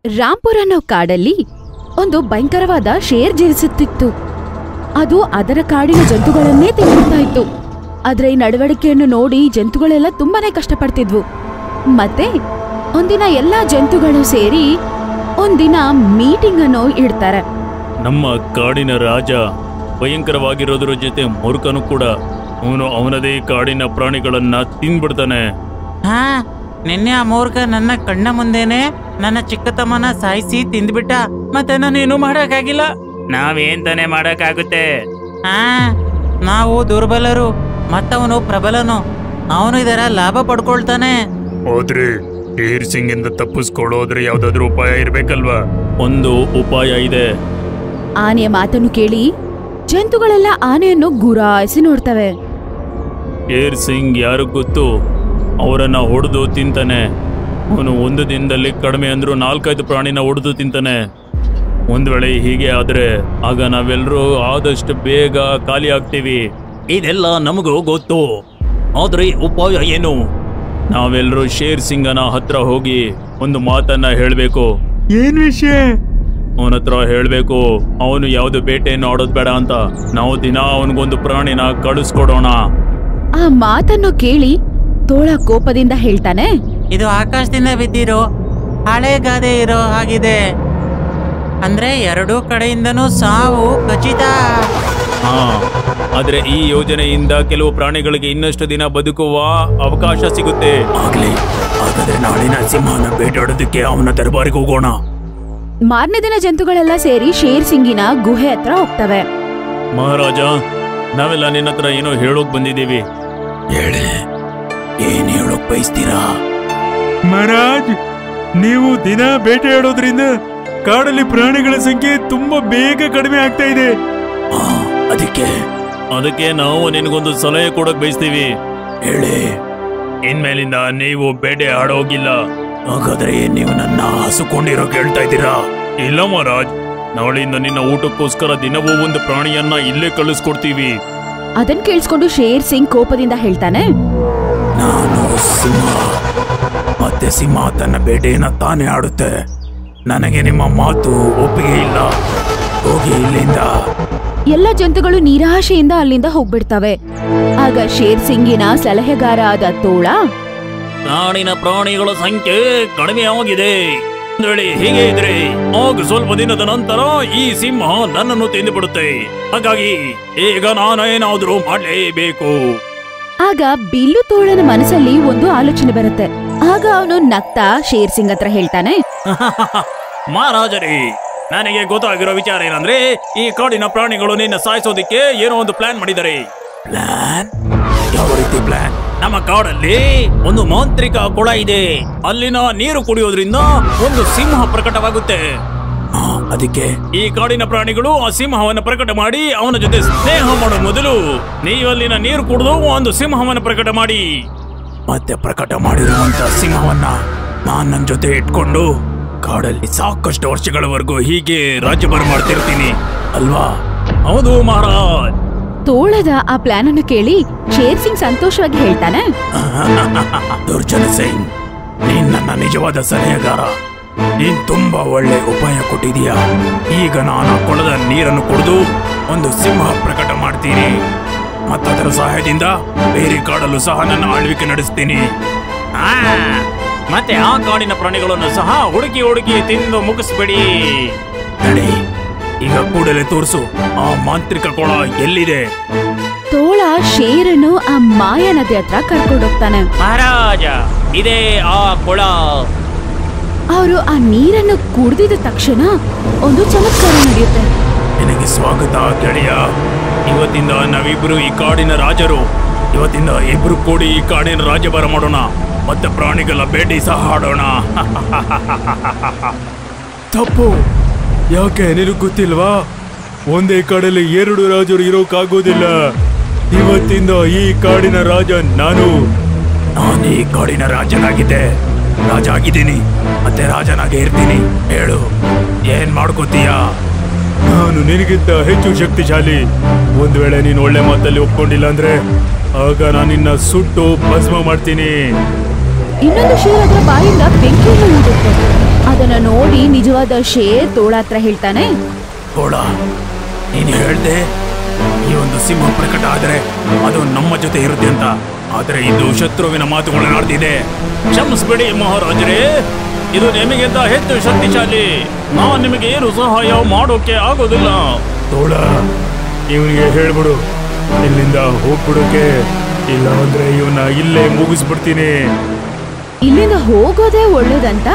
ರಾಂಪುರ ಅನ್ನೋ ಕಾಡಲ್ಲಿ ಒಂದು ಭಯಂಕರವಾದ ಶೇರ್ ಜೀವಿಸುತ್ತಿತ್ತು. ಅದು ಅದರ ಕಾಡಿನ ಜಂತುಗಳನ್ನೇ ತಿನ್ನುತ್ತಾ ಇತ್ತು. ಅದರ ಈ ನಡವಳಿಕೆಯನ್ನು ನೋಡಿ ಜಂತುಗಳೆಲ್ಲ ತುಂಬಾನೇ ಕಷ್ಟಪಡ್ತಿದ್ವು. ಮತ್ತೆ ಒಂದಿನ ಎಲ್ಲಾ ಜಂತುಗಳು ಸೇರಿ ಒಂದಿನ ಮೀಟಿಂಗ್ ಅನ್ನು ಇಡ್ತಾರೆ. ನಮ್ಮ ಕಾಡಿನ ರಾಜ ಭಯಂಕರವಾಗಿರೋದ್ರ ಜೊತೆ ಮೂರ್ಖನು ಕೂಡ. ಅವನು ಅವನದೇ ಕಾಡಿನ ಪ್ರಾಣಿಗಳನ್ನ ತಿಂದ್ಬಿಡ್ತಾನೆ. ಹಾ, ನಿನ್ನೆ ಆ ಮೂರ್ಖ ನನ್ನ ಕಣ್ಣ ಮುಂದೆನೆ ನನ್ನ ಚಿಕ್ಕ ತಮ್ಮನ ಸಾಯಿಸಿ ತಿಂದ್ಬಿಟ್ಟ. ಮತ್ತೆ ನಾನೇನು ಮಾಡಕ್ಕಾಗಿಲ್ಲ. ನಾವೇನ್ ತಾನೇ ಮಾಡಕ್ಕಾಗುತ್ತೆ? ಹಾ, ನಾವು ದುರ್ಬಲರು ಮತ್ತವನು ಪ್ರಬಲನು. ಅವನು ಇದರ ಲಾಭ ಪಡ್ಕೊಳ್ತಾನೆ. ಆದ್ರೆ ಶೇರ್ ಸಿಂಗ್ ಇಂದ ತಪ್ಪಿಸ್ಕೊಳ್ಳೋದ್ರೆ ಯಾವ್ದಾದ್ರು ಉಪಾಯ ಇರ್ಬೇಕಲ್ವಾ? ಒಂದು ಉಪಾಯ ಇದೆ. ಆನೆಯ ಮಾತನ್ನು ಕೇಳಿ ಜಂತುಗಳೆಲ್ಲ ಆನೆಯನ್ನು ಗುರಾಯಿಸಿ ನೋಡ್ತವೆ. ಶೇರ್ ಸಿಂಗ್ ಯಾರು ಗೊತ್ತು? ಅವರನ್ನ ಹೊಡೆದು ತಿಂತಾನೆ. ಅವನು ಒಂದು ದಿನದಲ್ಲಿ ಕಡಿಮೆ ಅಂದ್ರೂ 4-5 ಪ್ರಾಣಿನ ಹೊಡೆದು ತಿಂತಾನೆ. ಒಂದ್ ವೇಳೆ ಹೀಗೆ ಆದ್ರೆ ಆಗ ನಾವೆಲ್ಲರೂ ಆದಷ್ಟು ಬೇಗ ಖಾಲಿ ಆಗ್ತೀವಿ. ಇದೆಲ್ಲ ನಮಗೂ ಗೊತ್ತು. ಆದ್ರೆ ಉಪಾಯ ಏನು? ನಾವೆಲ್ಲರೂ ಶೇರ್ ಸಿಂಗನ ಹತ್ರ ಹೋಗಿ ಒಂದು ಮಾತನ್ನ ಹೇಳ್ಬೇಕು. ಏನ್ ವಿಷಯ? ಅವನ ಹತ್ರ ಹೇಳ್ಬೇಕು ಅವನು ಯಾವ್ದು ಬೇಟೆಯನ್ನು ಆಡೋದ್ ಬೇಡ ಅಂತ. ನಾವು ದಿನ ಅವನಿಗೊಂದು ಪ್ರಾಣಿನ ಕಳಿಸ್ಕೊಡೋಣ. ಆ ಮಾತನ್ನು ಕೇಳಿ ತೋಳ ಕೋಪದಿಂದ ಹೇಳ್ತಾನೆ, ಇದು ಆಕಾಶದಿಂದ ಬಿದ್ದಿರೋ ಹಳೆ ಗಾದೆ ಇರೋ ಹಾಗಿದೆ. ಅಂದ್ರೆ ಎರಡೂ ಕಡೆಯಿಂದನೂ ಸಾವು ಖಚಿತ. ಹಾ, ಆದ್ರೆ ಈ ಯೋಜನೆಯಿಂದ ಕೆಲವು ಪ್ರಾಣಿಗಳಿಗೆ ಇನ್ನಷ್ಟು ದಿನ ಬದುಕುವ ಅವಕಾಶ ಸಿಗುತ್ತೆ. ಆಗ್ಲಿ, ಹಾಗಾದ್ರೆ ನಾಳಿನ ಸಿಂಹನ ಬೇಟಾಡೋದಕ್ಕೆ ಅವನ ದರ್ಬಾರಿಗೆ ಹೋಗೋಣ. ಮಾರನೇ ದಿನ ಜಂತುಗಳೆಲ್ಲ ಸೇರಿ ಶೇರ್ ಸಿಂಗಿನ ಗುಹೆ ಹತ್ರ ಹೋಗ್ತವೆ. ಮಹಾರಾಜ, ನಾವೆಲ್ಲ ನಿನ್ನ ಹತ್ರ ಏನೋ ಹೇಳೋಕ್ ಬಂದಿದ್ದೀವಿ. ಹೇಳಿ, ಏನ್ ಹೇಳೋಕ್ ಬಯಸ್ತೀರಾ? ಮಹಾರಾಜ್, ನೀವು ದಿನ ಬೇಟೆಯಾಡೋದ್ರಿಂದ ಕಾಡಲ್ಲಿ ಪ್ರಾಣಿಗಳ ಸಂಖ್ಯೆ ತುಂಬಾ ಬೇಗ ಕಡಿಮೆ ಆಗ್ತಾ ಇದೆ. ಅದಕ್ಕೆ ನಾವು ನಿನಗೊಂದು ಸಲಹೆ ಕೊಡಕ್ ಬಯಸ್ತೀವಿ. ಹೇಳಿ, ಇನ್ಮೇಲಿಂದ ನೀವು ಬೇಟೆ ಆಡೋಗಿಲ್ಲ. ಹಾಗಾದ್ರೆ ನೀವು ನನ್ನ ಹಸುಕೊಂಡಿರೋ ಕೇಳ್ತಾ ಇದ್ದೀರಾ? ಇಲ್ಲ ಮಹಾರಾಜ್, ನಾಳೆಯಿಂದ ನಿನ್ನ ಊಟಕ್ಕೋಸ್ಕರ ದಿನವೂ ಒಂದು ಪ್ರಾಣಿಯನ್ನ ಇಲ್ಲೇ ಕಳಿಸ್ಕೊಡ್ತೀವಿ. ಅದನ್ ಕೇಳಿಸ್ಕೊಂಡು ಶೇರ್ ಸಿಂಗ್ ಕೋಪದಿಂದ ಹೇಳ್ತಾನೆ, ನಾನು ಸಿಂಹ, ಮತ್ತೆ ಸಿಂಹ ತನ್ನ ಬೇಟೆಯನ್ನ ತಾನೇ ಆಡುತ್ತೆ. ನನಗೆ ನಿಮ್ಮ ಮಾತು ಒಪ್ಪಿಗೆ ಇಲ್ಲ. ಹೋಗಿ ಇಲ್ಲಿಂದ. ಎಲ್ಲ ಜಂತುಗಳು ನಿರಾಶೆಯಿಂದ ಅಲ್ಲಿಂದ ಹೋಗ್ಬಿಡ್ತವೆ. ಆಗ ಶೇರ್ ಸಿಂಗಿನ ಸಲಹೆಗಾರ ಆದ ತೋಳ, ನಾಡಿನ ಪ್ರಾಣಿಗಳ ಸಂಖ್ಯೆ ಕಡಿಮೆ ಆಗಿದೆ. ಹೀಗೆ ಇದ್ರೆ ಆಗ ಸ್ವಲ್ಪ ದಿನದ ನಂತರ ಈ ಸಿಂಹ ನನ್ನನ್ನು ತಿಂದುಬಿಡುತ್ತೆ. ಹಾಗಾಗಿ ಈಗ ನಾನೇನಾದ್ರೂ ಮಾಡಲೇಬೇಕು. ಆಗ ಬಿಲ್ಲು ತೋಳನ ಮನಸ್ಸಲ್ಲಿ ಒಂದು ಆಲೋಚನೆ ಬರುತ್ತೆ. ಆಗ ಅವನು ನಗ್ತಾ ಶೇರ್ ಸಿಂಗ್ ಹತ್ರ ಹೇಳ್ತಾನೆ, ಮಹಾರಾಜರೇ, ನನಗೆ ಗೊತ್ತಾಗಿರೋ ವಿಚಾರ ಏನಂದ್ರೆ ಈ ಕಾಡಿನ ಪ್ರಾಣಿಗಳು ನಿನ್ನ ಸಾಯಿಸೋದಿಕ್ಕೆ ಏನೋ ಒಂದು ಪ್ಲಾನ್ ಮಾಡಿದ್ದಾರೆ. ಪ್ಲಾನ್? ಯಾವ ರೀತಿ ಪ್ಲಾನ್? ನಮ್ಮ ಕಾಡಲ್ಲಿ ಒಂದು ಮಾಂತ್ರಿಕ ಕೊಳ ಇದೆ. ಅಲ್ಲಿನ ನೀರು ಕುಡಿಯೋದ್ರಿಂದ ಒಂದು ಸಿಂಹ ಪ್ರಕಟವಾಗುತ್ತೆ. ಅದಕ್ಕೆ ಈ ಕಾಡಿನ ಪ್ರಾಣಿಗಳು ಆ ಸಿಂಹವನ್ನು ಪ್ರಕಟ ಮಾಡಿ ಅವನ ಜೊತೆ ಸ್ನೇಹ ಮಾಡೋ ಮೊದಲು ನೀವಲ್ಲಿನ ನೀರು ಕುಡಿದು ಒಂದು ಸಿಂಹವನ್ನು ಪ್ರಕಟ ಮಾಡಿ, ಮತ್ತೆ ಪ್ರಕಟ ಮಾಡಿರುವಂತ ಸಿಂಹವನ್ನ ನಾನ್ ನನ್ನ ಜೊತೆ ಇಟ್ಕೊಂಡು ಕಾಡಲ್ಲಿ ಸಾಕಷ್ಟು ವರ್ಷಗಳವರೆಗೂ ಹೀಗೆ ರಾಜ್ಯಭಾರ ಮಾಡ್ತಿರ್ತೀನಿ ಅಲ್ವಾ? ಹೌದು ಮಹಾರಾಜ್. ತೋಳದ ಆ ಪ್ಲಾನ್ ಅನ್ನು ಕೇಳಿ ಶೇರ್ ಸಿಂಗ್ ಸಂತೋಷವಾಗಿ ಹೇಳ್ತಾನೆ, ದುರ್ಜನ ಸಿಂಗ್, ನೀನ್ ನನ್ನ ನಿಜವಾದ ಸಲಹೆಗಾರ. ನೀನ್ ತುಂಬಾ ಒಳ್ಳೆ ಉಪಾಯ ಕೊಟ್ಟಿದೀಯಾ. ಈಗ ನಾನು ಕೊಳದ ನೀರನ್ನು ಕುಡಿದು ಒಂದು ಸಿಂಹ ಪ್ರಕಟ ಮಾಡ್ತೀನಿ. ಮತ್ತದರ ಸಹಾಯದಿಂದ ಬೇರೆ ಕಾಡಲ್ಲೂ ಸಹ ನನ್ನ ಆಳ್ವಿಕೆ ನಡೆಸ್ತೀನಿ. ಮತ್ತೆ ಆ ಕಾಡಿನ ಪ್ರಾಣಿಗಳನ್ನು ಸಹ ಹುಡುಕಿ ತಿಂದು ಮುಗಿಸ್ಬೇಡಿ. ನಡಿ, ಈಗ ಕೂಡಲೇ ತೋರಿಸು ಆ ಮಾಂತ್ರಿಕ ಕೊಳ ಎಲ್ಲಿದೆ. ತೋಳ ಶೇರನ್ನು ಆ ಮಾಯಾ ನದಿ ಹತ್ರ ಕರ್ಕೊಂಡೋಗ್ತಾನೆ. ಮಹಾರಾಜ, ಇದೇ ಆ ಕೊಳ. ಅವರು ಆ ನೀರನ್ನು ಕುಡಿದಿದ ತಕ್ಷಣ ಒಂದು ಚಮತ್ಕಾರ ನಡೆಯುತ್ತೆ. ನಿನಗೆ ಸ್ವಾಗತ ಗೆಳೆಯ. ಇವತ್ತಿಂದ ನಾವಿಬ್ರು ಈ ಕಾಡಿನ ರಾಜರು. ಇವತ್ತಿಂದ ಇಬ್ರು ಕೂಡಿ ಈ ಕಾಡಿನ ರಾಜ್ಯಭಾರ ಮಾಡೋಣ. ಮತ್ತೆ ಪ್ರಾಣಿಗಳ ಬೇಟೆ ಸಹ ಆಡೋಣ. ತಪ್ಪು. ಯಾಕೆ ನಿನಗೆ ಗೊತ್ತಿಲ್ವಾ? ಒಂದೇ ಕಾಡಲ್ಲಿ 2 ರಾಜರು ಇರೋಕ್ಕಾಗೋದಿಲ್ಲ. ಇವತ್ತಿಂದ ಈ ಕಾಡಿನ ರಾಜ ನಾನು ಈ ಕಾಡಿನ ರಾಜನಾಗಿದ್ದೆ, ರಾಜ ಆಗಿದ್ದೀನಿ, ಮತ್ತೆ ರಾಜನಾಗೆ ಇರ್ತೀನಿ. ಹೇಳು, ಏನ್ ಮಾಡ್ಕೋತೀಯಾ? ನಾನು ನಿನಗಿಂತ ಹೆಚ್ಚು ಶಕ್ತಿಶಾಲಿ. ಒಂದ್ ವೇಳೆ ನೀನು ಒಳ್ಳೆ ಮಾತಲ್ಲಿ ಒಪ್ಕೊಂಡಿಲ್ಲ ಅಂದ್ರೆ ಆಗ ನಾನು ನಿನ್ನ ಸುಟ್ಟು ಭಸ್ಮ ಮಾಡ್ತೀನಿ. ಇನ್ನೊಂದು ಶೇರ್ ಅದರ ಬಾಯಿಂದ ಬೆಂಕಿಯನ್ನು ಊದುತ್ತೆ. ಅದರ ಅದನ್ನ ನೋಡಿ ನಿಜವಾದ ಶೇರ್ ತೋಳ ಹತ್ರ ಹೇಳ್ತಾನೆ, ತೋಳ, ನೀನು ಹೇಳ್ದೆ ಈ ಒಂದು ಸಿಂಹ ಪ್ರಕಟ ಆದ್ರೆ ಅದು ನಮ್ಮ ಜೊತೆ ಇರುತ್ತೆ ಅಂತ. ಆದ್ರೆ ಇದು ಶತ್ರುವಿನ ಮಾತುಗಳನ್ನಾಡ್ತಿದೆ. ಕ್ಷಮಿಸ್ಬಿಡಿ ಮಹಾರಾಜರೇ, ಇದು ನಿಮಗಿಂತ ಹೆಚ್ಚು ಶಕ್ತಿಶಾಲಿ. ನಾನು ನಿಮಗೆ ಏನು ಸಹಾಯ ಮಾಡೋಕೆ ಆಗೋದಿಲ್ಲ. ತೋಳ, ಇವನಿಗೆ ಹೇಳ್ಬಿಡು ಇಲ್ಲಿಂದ ಹೋಗ್ಬಿಡೋಕೆ, ಇಲ್ಲ ಅಂದ್ರೆ ಇವನ್ನ ಇಲ್ಲೇ ಮುಗಿಸ್ಬಿಡ್ತೀನಿ. ಇಲ್ಲಿಂದ ಹೋಗೋದೇ ಒಳ್ಳೇದಂತ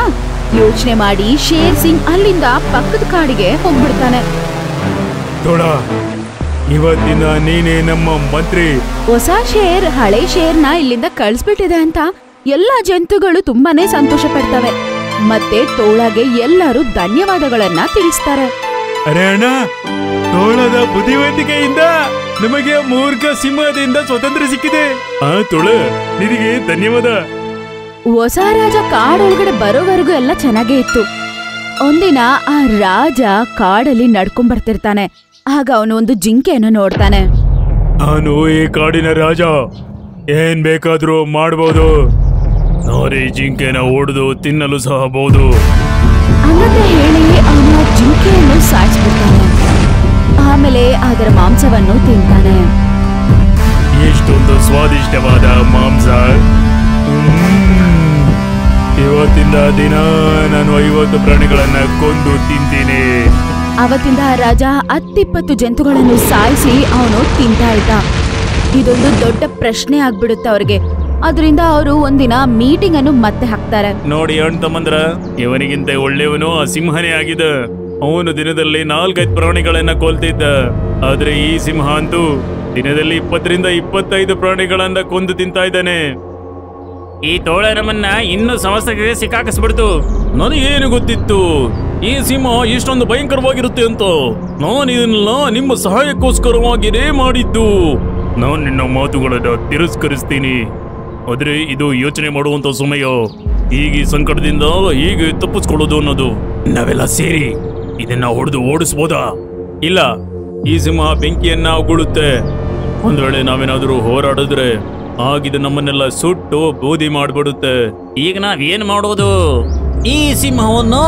ಯೋಚನೆ ಮಾಡಿ ಶೇರ್ ಸಿಂಗ್ ಅಲ್ಲಿಂದ ಪಕ್ಕದ ಕಾಡಿಗೆ ಹೋಗ್ಬಿಡ್ತಾನೆ. ತೋಳ, ಇವತ್ತಿನ ನೀನೇ ನಮ್ಮ ಮಂತ್ರಿ. ಹೊಸ ಶೇರ್ ಹಳೆ ಶೇರ್ನ ಇಲ್ಲಿಂದ ಕಳಿಸ್ಬಿಟ್ಟಿದೆ ಅಂತ ಎಲ್ಲಾ ಜಂತುಗಳು ತುಂಬಾನೇ ಸಂತೋಷ ಪಡ್ತವೆ. ಮತ್ತೆ ತೋಳಗೆ ಎಲ್ಲರೂ ಧನ್ಯವಾದಗಳನ್ನ ತಿಳಿಸ್ತಾರೆ. ಅರೆ ಅಣ್ಣ, ತೋಳದ ಬುದ್ಧಿವಂತಿಕೆಯಿಂದ ನಮಗೆ ಮೂರ್ಖ ಸಿಂಹದಿಂದ ಸ್ವತಂತ್ರ ಸಿಕ್ಕಿದೆ. ತೋಳ, ನಿನಗೆ ಧನ್ಯವಾದ. ಹೊಸ ರಾಜ ಕಾಡೊಳಗಡೆ ಬರೋವರೆಗೂ ಎಲ್ಲ ಚೆನ್ನಾಗೇ ಇತ್ತು. ಒಂದಿನ ಆ ರಾಜ ಕಾಡಲ್ಲಿ ನಡ್ಕೊಂಡ್ ಬರ್ತಿರ್ತಾನೆ. ಆಗ ಅವನು ಒಂದು ಜಿಂಕೆಯನ್ನು ನೋಡ್ತಾನೆ. ನಾನು ಈ ಕಾಡಿನ ರಾಜ, ಏನ್ ಬೇಕಾದ್ರೂ ಮಾಡ್ಬೋದು. ನಾರಿ ಜಿಂಕೆನ ಹೊಡೆದು ತಿನ್ನಲು ಸಹ ಬಹುದು. ಹಂಗಂತ ಹೇಳಿ ಅವನು ಜಿಂಕೆಯನ್ನು ಸಾಯಿಸ್ಬಿಡ್ತಾನೆ. ಆಮೇಲೆ ಅದರ ಮಾಂಸವನ್ನು ತಿಂತಾನೆ. ಎಷ್ಟೊಂದು ಸ್ವಾದಿಷ್ಟವಾದ ಮಾಂಸ. ಇವತ್ತಿಂದ ದಿನ ನಾನು 50 ಪ್ರಾಣಿಗಳನ್ನ ಕೊಂದು ತಿಂತೀನಿ. ಅವತ್ತಿಂದ ಆ ರಾಜ 10-20 ಜಂತುಗಳನ್ನು ಸಾಯಿಸಿ ಅವನು ತಿಂತಾ ಇದ್ದ. ಇದೊಂದು ದೊಡ್ಡ ಪ್ರಶ್ನೆ ಆಗ್ಬಿಡುತ್ತೆ ಅವ್ರಿಗೆ. ಅದರಿಂದ ಅವರು ಒಂದಿನ ಮೀಟಿಂಗ್ ಅನ್ನು ಮತ್ತೆ ಹಾಕ್ತಾರೆ. ನೋಡಿ ಅಣ್ಣ ತಮ್ಮಂದ್ರ, ಇವನಿಗಿಂತ ಒಳ್ಳೆಯವನು ಆ ಸಿಂಹನೇ ಆಗಿದೆ. ಅವನು ದಿನದಲ್ಲಿ 4-5 ಪ್ರಾಣಿಗಳನ್ನ ಕೊಲ್ತಿದ್ದ. ಆದ್ರೆ ಈ ಸಿಂಹ ಅಂತೂ ದಿನದಲ್ಲಿ 20-25 ಪ್ರಾಣಿಗಳನ್ನ ಕೊಂದು ತಿಂತಾ ಇದ್ದಾನೆ. ಈ ತೋಳ ನಮ್ಮನ್ನ ಇನ್ನೂ ಸಮಸ್ಯೆಗೆ ಸಿಕ್ಕಾಕಿಸ್ಬಿಡ್ತು. ನನಗೇನು ಗೊತ್ತಿತ್ತು ಈ ಸಿಂಹ ಇಷ್ಟೊಂದು ಭಯಂಕರವಾಗಿರುತ್ತೆ ಅಂತ. ನಾನು ಇದನ್ನೆಲ್ಲ ನಿಮ್ಮ ಸಹಾಯಕ್ಕೋಸ್ಕರವಾಗಿಯೇ ಮಾಡಿದ್ದು. ನಾನು ನಿನ್ನ ಮಾತುಗಳನ್ನ ತಿರಸ್ಕರಿಸ್ತೀನಿ. ಆದ್ರೆ ಇದು ಯೋಚನೆ ಮಾಡುವಂತ ಸಮಯ. ಈಗ ಈ ಸಂಕಟದಿಂದ ಹೀಗೆ ತಪ್ಪಿಸ್ಕೊಳ್ಳೋದು ಅನ್ನೋದು. ನಾವೆಲ್ಲ ಸೇರಿ ಇದನ್ನ ಹೊಡೆದು ಓಡಿಸ್ಬೋದಾ? ಇಲ್ಲ, ಈ ಸಿಂಹ ಬೆಂಕಿಯನ್ನ ಉಗುಳುತ್ತೆ. ಒಂದ್ ವೇಳೆ ನಾವೇನಾದ್ರೂ ಹೋರಾಡಿದ್ರೆ ಆಗಿದ್ದು ನಮ್ಮನ್ನೆಲ್ಲ ಸುಟ್ಟು ಬೂದಿ ಮಾಡ್ಬಿಡುತ್ತೆ. ಈಗ ನಾವೇನ್ ಮಾಡೋದು? ಈ ಸಿಂಹವನ್ನು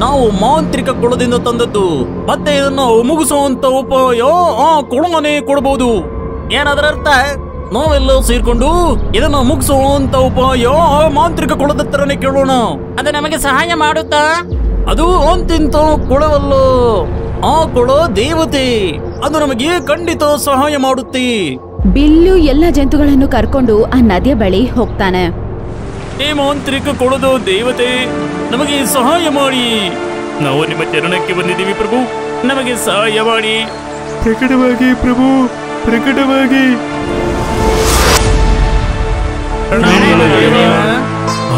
ನಾವು ಮಾಂತ್ರಿಕ ಕುಳದಿಂದ ತಂದದ್ದು. ಮತ್ತೆ ಇದನ್ನ ಮುಗಿಸುವಂತ ಉಪಾಯ ಆ ಕುಳನೇ ಕೊಡಬಹುದು. ಏನಾದ್ರ ಅರ್ಥ? ನಾವೆಲ್ಲ ಸೇರ್ಕೊಂಡು ಇದನ್ನ ಮುಗಿಸುವಂತ ಉಪಾಯ ಆ ಮಾಂತ್ರಿಕ ಕುಳದ ಹತ್ರನೇ ಕೇಳೋಣ. ಅದು ನಮಗೆ ಸಹಾಯ ಮಾಡುತ್ತಾ? ಅದು ಅಂತಿಂತ ಕುಳವಲ್ಲೋ, ಆ ಕುಳ ದೇವತೆ. ಅದು ನಮಗೆ ಖಂಡಿತ ಸಹಾಯ ಮಾಡುತ್ತೆ. ಬಿಲ್ಲು ಎಲ್ಲ ಜಂತುಗಳನ್ನು ಕರ್ಕೊಂಡು ಆ ನದಿಯ ಬಳಿ ಹೋಗ್ತಾನೆ. ಈ ಮಾಂತ್ರಿಕ ಕುಳದ ದೇವತೆ, ನಮಗೆ ಸಹಾಯ ಮಾಡಿ. ನಾವು ನಿಮ್ಮ ಚರಣಕ್ಕೆ ಬಂದಿದ್ದೀವಿ ಪ್ರಭು, ನಮಗೆ ಸಹಾಯ ಮಾಡಿ. ಪ್ರಕಟವಾಗಿ ಪ್ರಭು, ಪ್ರಕಟವಾಗಿ.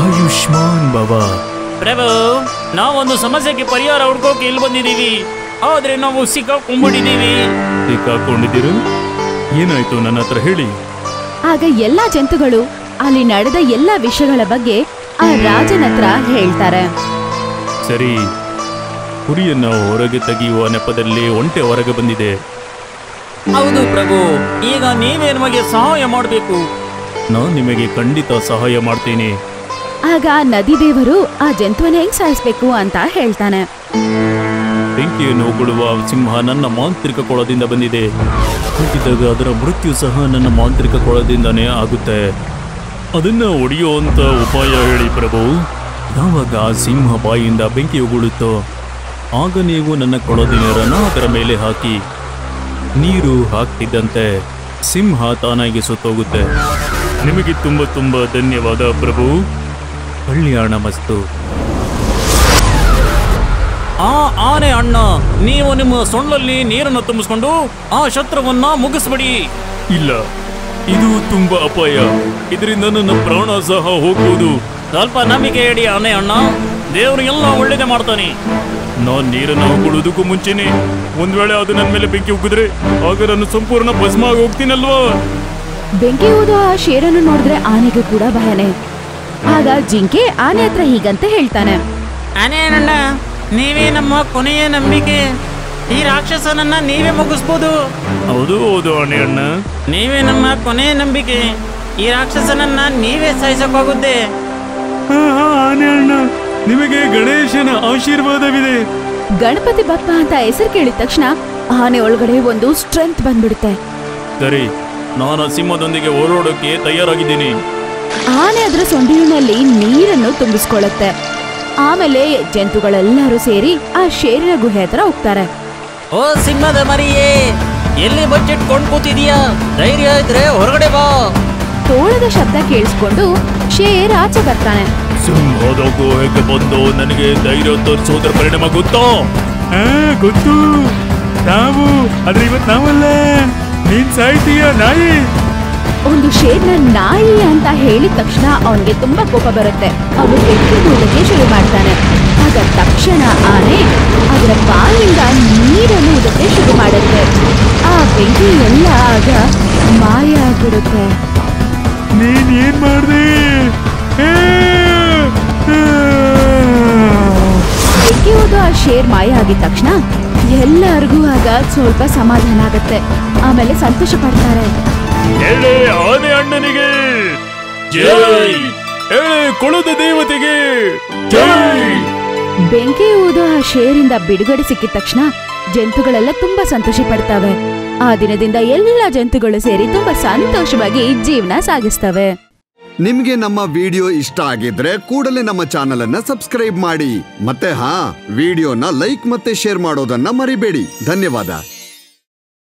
ಆಯುಷ್ಮಾನ್ ಭವ. ಪ್ರಭು, ನಾವೊಂದು ಸಮಸ್ಯೆಗೆ ಪರಿಹಾರ ಹುಡ್ಕೋಕೆ ಇಲ್ಲಿ ಬಂದಿದ್ದೀವಿ. ಆದ್ರೆ ನಾವು ಸಿಕ್ಕಾಕೊಂಡ್ಬಿಟ್ಟಿದ್ದೀವಿ. ಸಿಕ್ಕಾಕೊಂಡಿದ್ದೀರು? ಏನಾಯ್ತು ನನ್ನ ಹತ್ರ ಹೇಳಿ. ಆಗ ಎಲ್ಲಾ ಜಂತುಗಳು ಅಲ್ಲಿ ನಡೆದ ಎಲ್ಲಾ ವಿಷಯಗಳ ಬಗ್ಗೆ ಆ ರಾಜನ ಹತ್ರ ಹೇಳ್ತಾರೆ. ಸರಿ, ಕುರಿಯನ್ನ ಹೊರಗೆ ತೆಗೆಯುವ ನೆಪದಲ್ಲಿ ಒಂಟೆ ಹೊರಗೆ ಬಂದಿದೆ. ಹೌದು ಪ್ರಭು, ಈಗ ನೀವೇ ನಮಗೆ ಸಹಾಯ ಮಾಡಬೇಕು. ನಾನು ನಿಮಗೆ ಖಂಡಿತ ಸಹಾಯ ಮಾಡ್ತೀನಿ. ಆಗ ನದಿ ದೇವರು ಆ ಜಂತುವನ್ನ ಹೆಂಗ್ ಸಾಯಿಸ್ಬೇಕು ಅಂತ ಹೇಳ್ತಾನೆ. ಬೆಂಕಿಯನ್ನು ಉಗುಳುವ ಸಿಂಹ ನನ್ನ ಮಾಂತ್ರಿಕ ಕೊಳದಿಂದ ಬಂದಿದೆ. ಹುಟ್ಟಿದಾಗ ಅದರ ಮೃತ್ಯು ಸಹ ನನ್ನ ಮಾಂತ್ರಿಕ ಕೊಳದಿಂದನೇ ಆಗುತ್ತೆ. ಅದನ್ನ ಒಡೆಯುವಂತ ಉಪಾಯ ಹೇಳಿ ಪ್ರಭು. ಯಾವಾಗ ಆ ಸಿಂಹ ಬಾಯಿಯಿಂದ ಬೆಂಕಿ ಉಗುಳುತ್ತೋ ಆಗ ನೀವು ನನ್ನ ಕೊಳದ ನೀರನ್ನು ಅದರ ಮೇಲೆ ಹಾಕಿ. ನೀರು ಹಾಕ್ತಿದ್ದಂತೆ ಸಿಂಹ ತಾನಾಗಿ ಸುತ್ತೋಗುತ್ತೆ. ನಿಮಗೆ ತುಂಬ ತುಂಬ ಧನ್ಯವಾದ ಪ್ರಭು. ಕಲ್ಯಾಣ ಮಸ್ತು. ಆ ಆನೆ ಅಣ್ಣ, ನೀವು ನಿಮ್ಮ ಸೊಂಡಲ್ಲಿ ನೀರನ್ನು ತುಂಬಿಸ್ಕೊಂಡು ಆ ಶತ್ರುವನ್ನ ಮುಗಿಸ್ಬಿಡಿ. ಇಲ್ಲ, ಇದು ತುಂಬಾ ಅಪಾಯ. ಇದರಿಂದ ನನ್ನ ಪ್ರಾಣ ಸಹ ಹೋಗ್ಬೋದು. ಸ್ವಲ್ಪ ನಂಬಿಕೆ ಇಡಿ ಆನೆ ಅಣ್ಣ, ದೇವರು ಎಲ್ಲ ಒಳ್ಳೇದೇ ಮಾಡ್ತಾನೆ. ನಾನ್ ನೀರನ್ನು ಉಗುಳುವುದಕ್ಕೂ ಮುಂಚೆನೆ ಒಂದ್ ವೇಳೆ ಅದು ನನ್ನ ಮೇಲೆ ಬೆಂಕಿ ಉಗಿದ್ರೆ ಆಗ ನಾನು ಸಂಪೂರ್ಣ ಭಸ್ಮ ಆಗಿ ಹೋಗ್ತೀನಲ್ವಾ? ಬೆಂಕಿ ಊದೋ ಆ ಶೇರನ್ನು ನೋಡಿದ್ರೆ ಆನೆಗೂ ಕೂಡ ಭಯನೇ. ಆಗ ಜಿಂಕೆ ಆನೆ ಹತ್ರ ಹೀಗಂತ ಹೇಳ್ತಾನೆ. ಆನೆ ಅಣ್ಣ, ನೀವೇ ನಮ್ಮ ಕೊನೆಯ ನಂಬಿಕೆ. ಈ ರಾಕ್ಷಸನನ್ನ ನೀವೇ ಮುಗಿಸ್ಬೋದು. ಹೌದು ಹೌದು ಆನೆ ಅಣ್ಣ, ನೀವೇ ನಮ್ಮ ಕೊನೆಯ ನಂಬಿಕೆ. ಈ ರಾಕ್ಷಸನನ್ನ ನೀವೇ ಸಾಯಿಸಕ್ಕಾಗುತ್ತೆ. ಆನೆ ಅಣ್ಣ, ನಿಮಗೆ ಗಣೇಶನ ಆಶೀರ್ವಾದವಿದೆ. ಗಣಪತಿ ಬಪ್ಪ ಅಂತ ಹೆಸರು ಕೇಳಿದ ತಕ್ಷಣ ಆನೆ ಒಳಗಡೆ ಒಂದು ಸ್ಟ್ರೆಂತ್ ಬಂದ್ಬಿಡುತ್ತೆ. ಸರಿ, ನಾನು ಸಿಂಹದೊಂದಿಗೆ ಹೋರಾಡೋಕೆ ತಯಾರಾಗಿದ್ದೀನಿ. ಆನೆ ಅದರ ಸೊಂಡಿಲಿನಲ್ಲಿ ನೀರನ್ನು ತುಂಬಿಸ್ಕೊಳ್ಳುತ್ತೆ. ಆಮೇಲೆ ಜಂತುಗಳೆಲ್ಲರೂ ಸೇರಿ ಆ ಶೇರಿನ ಗುಹೆ ಹತ್ರ ಹೋಗ್ತಾರೆ. ಓ ಸಿಂಹದ ಮರಿಯೇ, ಎಲ್ಲಿ ಬಚ್ಚಿಟ್ಕೊಂಡು ಕೂತಿದೀಯಾ? ಧೈರ್ಯ ಇದ್ರೆ ಹೊರಗಡೆ ಬಾ. ತೋಳದ ಶಬ್ದ ಕೇಳಿಸ್ಕೊಂಡು ಶೇರ್ ಆಚೆ ಬರ್ತಾನೆ. ಸಿಂಹದ ಗುಹೆಗೆ ಬಂದು ನನಗೆ ಧೈರ್ಯ ತೋರಿಸೋದ್ರ ಪರಿಣಾಮ ಗೊತ್ತೋ? ಗೊತ್ತು. ನಾವು ಆದ್ರೆ ಇವತ್ತು ನಾವಲ್ಲ, ನೀನ್ ಸಾಯ್ತೀಯ ನಾಯಿ. ಒಂದು ಶೇರ್ನ ನಾಯಿ ಅಂತ ಹೇಳಿದ ತಕ್ಷಣ ಅವನಿಗೆ ತುಂಬಾ ಕೋಪ ಬರುತ್ತೆ. ಅವನು ಬೆಂಕಿ ಊದಕ್ಕೆ ಶುರು ಮಾಡ್ತಾನೆ. ಆಗ ತಕ್ಷಣ ಆನೆ ಅದರ ಬಾಯಿಂದ ನೀರನ್ನು ಊದಕ್ಕೆ ಶುರು ಮಾಡುತ್ತೆ. ಆ ಬೆಂಕಿ ಎಲ್ಲ ಆಗ ಮಾಯ ಆಗ್ಬಿಡುತ್ತೆ. ನೀನ್ ಏನ್ ಮಾಡ್ದೆ? ಬೆಂಕಿ ಊದು ಆ ಶೇರ್ ಮಾಯ ಆಗಿದ ತಕ್ಷಣ ಎಲ್ಲರಿಗೂ ಆಗ ಸ್ವಲ್ಪ ಸಮಾಧಾನ ಆಗುತ್ತೆ. ಆಮೇಲೆ ಸಂತೋಷ ಪಡ್ತಾರೆ. ಎಳೆ ಆನೆ ಅಣ್ಣನಿಗೆ ಜೈ, ಎಳೆ ಕುಳದ ದೇವತೆಗೆ ಜೈ. ಬೆಂಕಿ ಊದು ಆ ಶೇರಿಂದ ಬಿಡುಗಡೆ ಸಿಕ್ಕಿದ ತಕ್ಷಣ ಜಂತುಗಳೆಲ್ಲ ತುಂಬಾ ಸಂತೋಷ ಪಡ್ತವೆ. ಆ ದಿನದಿಂದ ಎಲ್ಲ ಜಂತುಗಳು ಸೇರಿ ತುಂಬಾ ಸಂತೋಷವಾಗಿ ಜೀವನ ಸಾಗಿಸ್ತವೆ. ನಿಮ್ಗೆ ನಮ್ಮ ವಿಡಿಯೋ ಇಷ್ಟ ಆಗಿದ್ರೆ ಕೂಡಲೇ ನಮ್ಮ ಚಾನೆಲ್ ಅನ್ನ ಸಬ್ಸ್ಕ್ರೈಬ್ ಮಾಡಿ. ಮತ್ತೆ ವಿಡಿಯೋನ ಲೈಕ್ ಮತ್ತೆ ಶೇರ್ ಮಾಡೋದನ್ನ ಮರಿಬೇಡಿ. ಧನ್ಯವಾದ.